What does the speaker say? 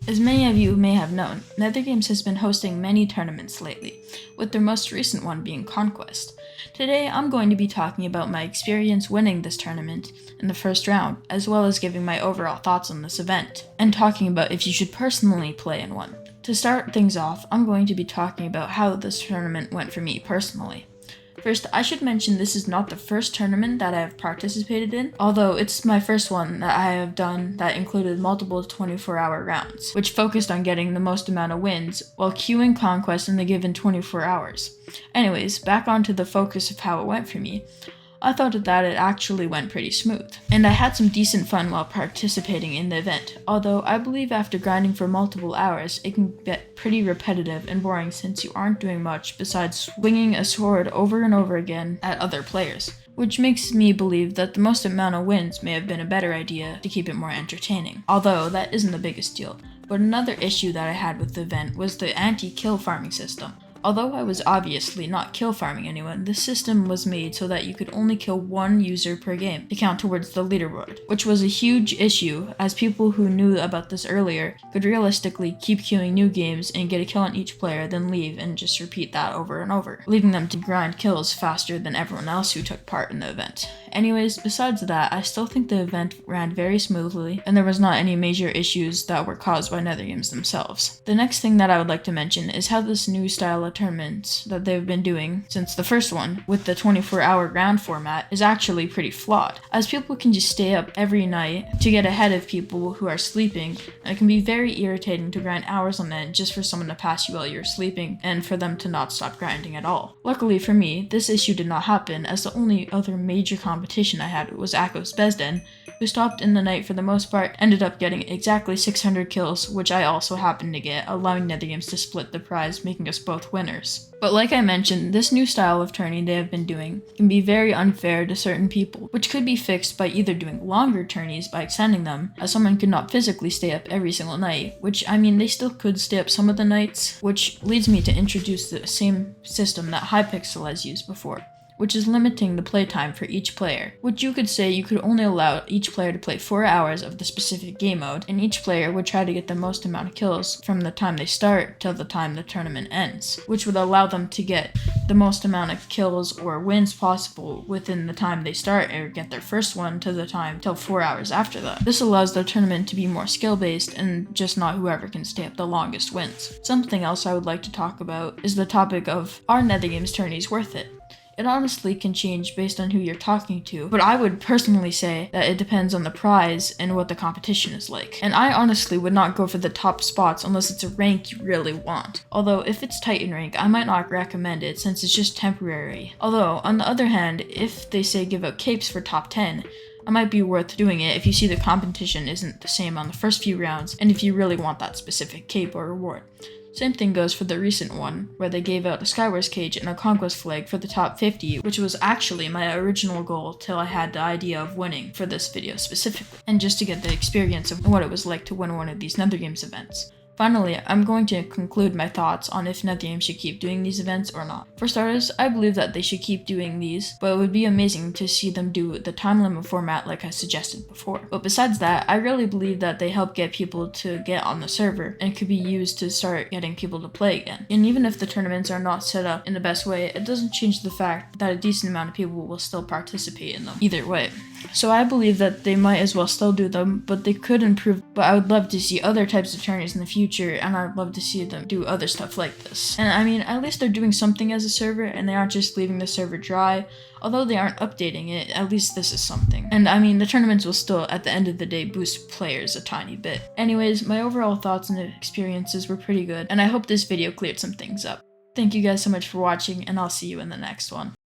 As many of you may have known, NetherGames has been hosting many tournaments lately, with their most recent one being Conquest. Today I'm going to be talking about my experience winning this tournament in the first round, as well as giving my overall thoughts on this event, and talking about if you should personally play in one. To start things off, I'm going to be talking about how this tournament went for me personally. First, I should mention this is not the first tournament that I have participated in, although it's my first one that I have done that included multiple 24-hour rounds, which focused on getting the most amount of wins while queuing Conquest in the given 24 hours. Anyways, back onto the focus of how it went for me. I thought that it actually went pretty smooth, and I had some decent fun while participating in the event, although I believe after grinding for multiple hours, it can get pretty repetitive and boring since you aren't doing much besides swinging a sword over and over again at other players, which makes me believe that the most amount of wins may have been a better idea to keep it more entertaining, although that isn't the biggest deal. But another issue that I had with the event was the AntiKill Farming system. Although I was obviously not kill farming anyone, this system was made so that you could only kill one user per game to count towards the leaderboard, which was a huge issue as people who knew about this earlier could realistically keep queuing new games and get a kill on each player, then leave and just repeat that over and over, leaving them to grind kills faster than everyone else who took part in the event. Anyways, besides that, I still think the event ran very smoothly and there was not any major issues that were caused by NetherGames themselves. The next thing that I would like to mention is how this new style of tournaments that they've been doing since the first one, with the 24-hour round format, is actually pretty flawed, as people can just stay up every night to get ahead of people who are sleeping, and it can be very irritating to grind hours on end just for someone to pass you while you're sleeping, and for them to not stop grinding at all. Luckily for me, this issue did not happen, as the only other major competition I had was Akos Bezden, who stopped in the night for the most part, ended up getting exactly 600 kills, which I also happened to get, allowing NetherGames to split the prize, making us both winners. But like I mentioned, this new style of tourney they have been doing can be very unfair to certain people, which could be fixed by either doing longer tourneys by extending them, as someone could not physically stay up every single night, which I mean they still could stay up some of the nights, which leads me to introduce the same system that Hypixel has used before, which is limiting the playtime for each player, which you could say you could only allow each player to play 4 hours of the specific game mode, and each player would try to get the most amount of kills from the time they start till the time the tournament ends, which would allow them to get the most amount of kills or wins possible within the time they start, or get their first one to the time till 4 hours after that. This allows the tournament to be more skill-based and just not whoever can stay up the longest wins. Something else I would like to talk about is the topic of, are NetherGames tourneys worth it? It honestly can change based on who you're talking to, but I would personally say that it depends on the prize and what the competition is like. And I honestly would not go for the top spots unless it's a rank you really want. Although if it's Titan rank, I might not recommend it since it's just temporary. Although, on the other hand, if they say give out capes for top 10, it might be worth doing it if you see the competition isn't the same on the first few rounds and if you really want that specific cape or reward. Same thing goes for the recent one, where they gave out a Skywars cage and a Conquest flag for the top 50, which was actually my original goal till I had the idea of winning for this video specifically, and just to get the experience of what it was like to win one of these NetherGames events. Finally, I'm going to conclude my thoughts on if NetherGames should keep doing these events or not. For starters, I believe that they should keep doing these, but it would be amazing to see them do the time limit format like I suggested before. But besides that, I really believe that they help get people to get on the server and could be used to start getting people to play again. And even if the tournaments are not set up in the best way, it doesn't change the fact that a decent amount of people will still participate in them either way. So I believe that they might as well still do them, but they could improve. But I would love to see other types of tourneys in the future, and I'd love to see them do other stuff like this. And I mean, at least they're doing something as a server, and they aren't just leaving the server dry. Although they aren't updating it, at least this is something. And I mean, the tournaments will still, at the end of the day, boost players a tiny bit. Anyways, my overall thoughts and experiences were pretty good, and I hope this video cleared some things up. Thank you guys so much for watching, and I'll see you in the next one.